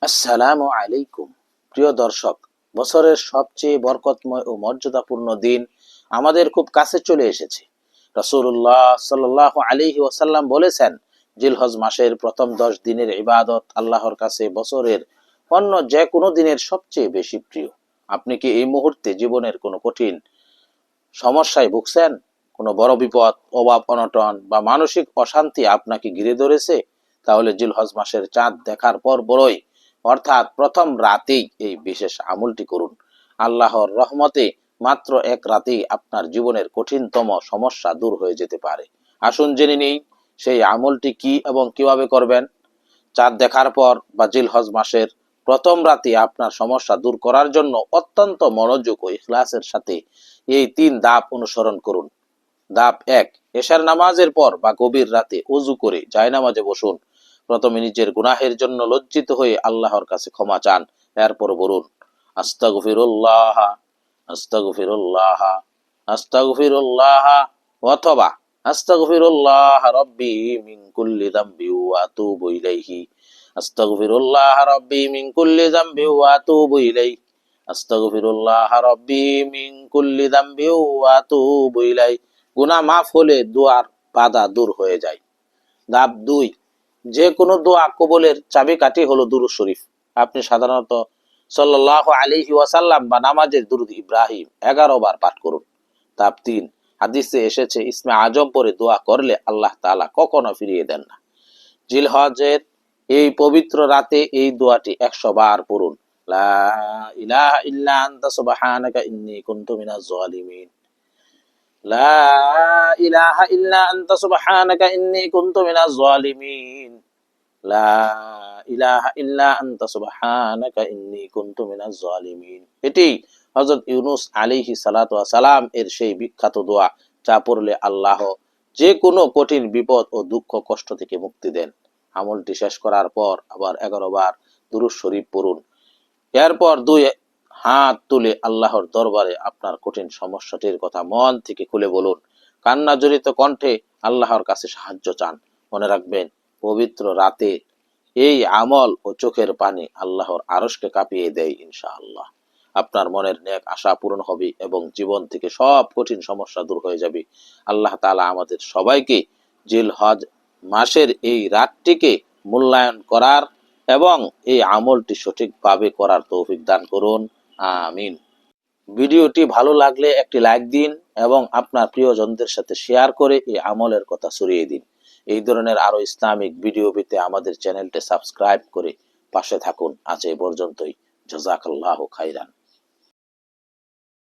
আসসালামু আলাইকুম। প্রিয় দর্শক, বছরের সবচেয়ে বরকতময় ও মর্যাদাপূর্ণ দিন আমাদের খুব কাছে চলে এসেছে। রাসূলুল্লাহ সাল্লাল্লাহু আলাইহি ওয়াসাল্লাম বলেছেন, জিলহজ মাসের প্রথম 10 দিনের ইবাদত আল্লাহর কাছে বছরের অন্য যে কোনো দিনের সবচেয়ে বেশি প্রিয়। আপনি কি এই মুহূর্তে জীবনের কোনো কঠিন সমস্যায় ভুগছেন? কোনো বড় বিপদ, অভাব, অনটন বা মানসিক অশান্তি আপনাকে ঘিরে ধরেছে? তাহলে জিলহজ মাসের চাঁদ দেখার পর বড়ই, অর্থাৎ প্রথম রাতেই এই বিশেষ আমলটি করুন। আল্লাহর রহমতে মাত্র এক রাতেই আপনার জীবনের কঠিনতম সমস্যা দূর হয়ে যেতে পারে। আসুন জেনে নেই সেই আমলটি কি এবং কিভাবে করবেন। চাঁদ দেখার পর বা জিলহজ মাসের প্রথম রাতে আপনার সমস্যা দূর করার জন্য অত্যন্ত মনোযোগ ও ইখলাসের সাথে এই 3 ধাপ অনুসরণ করুন। ধাপ 1, এশার নামাজের পর বা গভীর রাতে ওযু করে জায়নামাজে বসুন। প্রথমে নিজের গুনাহের জন্য লজ্জিত হয়ে আল্লাহর কাছে ক্ষমা চান। এরপর বলুন, আস্তাগফিরুল্লাহ, আস্তাগফিরুল্লাহ, আস্তাগফিরুল্লাহ, অথবা আস্তাগফিরুল্লাহ রাব্বি মিন কুল্লি যামবি ওয়া আতুবু ইলাইহি, আস্তাগফিরুল্লাহ রাব্বি মিন কুল্লি যামবি ওয়া আতুবু ইলাইহি, আস্তাগফিরুল্লাহ রাব্বি মিন কুল্লি যামবি ওয়া আতুবু ইলাইহি। গুনাহ মাফ হলে দোয়ার বাধা দূর হয়ে যায়। ধাপ 2, যে কোনো দোয়া কবুলের চাবিকাঠি হলো দুরূদ শরীফ। আপনি সাধারণত সাল্লাল্লাহু আলাইহি ওয়াসাল্লাম বা নামাজের দুরূদ ইব্রাহিম 11 বার পাঠ করুন। ধাপ 3, হাদিসে এসেছে ইসমে আজম পড়ে দোয়া করলে আল্লাহ তাআলা কখনো ফিরিয়ে দেন না। জিলহজের এই পবিত্র রাতে এই দোয়াটি 100 বার পড়ুন। লা ইলাহা ইল্লা আনতা সুবহানাকা ইন্নী কুনতু মিনাজ জালিমিন, লা ইলাহা ইল্লা আনতা সুবহানাকা ইন্নী কুনতু মিনাজ জালিমিন, লা ইলাহা ইল্লা আনতা সুবহানাকা ইন্নী কুনতু মিনাজ জালিমিন। এটি হযরত ইউনূস আলাইহিস সালাতু ওয়াস সালাম এর সেই বিখ্যাত দোয়া, যা পড়লে আল্লাহ যে কোনো কঠিন বিপদ ও দুঃখ কষ্ট থেকে মুক্তি দেন। আমলটি শেষ করার পর আবার 11 বার দুরূদ শরীফ পড়ুন। এরপর 2 হাত তুলে আল্লাহর দরবারে আপনার কঠিন সমস্যাটির কথা মন থেকে খুলে বলুন। কান্না জড়িত কণ্ঠে আল্লাহর কাছে সাহায্য চান। মনে রাখবেন, পবিত্র রাতে এই আমল ও চোখের পানি আল্লাহর আরশকে কাঁপিয়ে দেয় ইনশাআল্লাহ। আপনার মনের নেক আশা পূরণ হবে এবং জীবন থেকে সব কঠিন সমস্যা দূর হয়ে যাবে। আল্লাহ তাআলা আমাদের সবাইকে জিলহজ মাসের এই রাতটিকে মূল্যায়ন করার এবং এই আমলটি সঠিকভাবে করার তৌফিক দান করুন। আমিন। ভিডিওটি ভালো লাগলে একটি লাইক দিন এবং আপনার প্রিয়জনদের সাথে শেয়ার করে এই আমলের কথা ছড়িয়ে দিন। এই ধরনের আরো ইসলামিক ভিডিও পেতে আমাদের চ্যানেলটি সাবস্ক্রাইব করে পাশে থাকুন। আজ এই পর্যন্তই। জাযাকাল্লাহু খাইরান।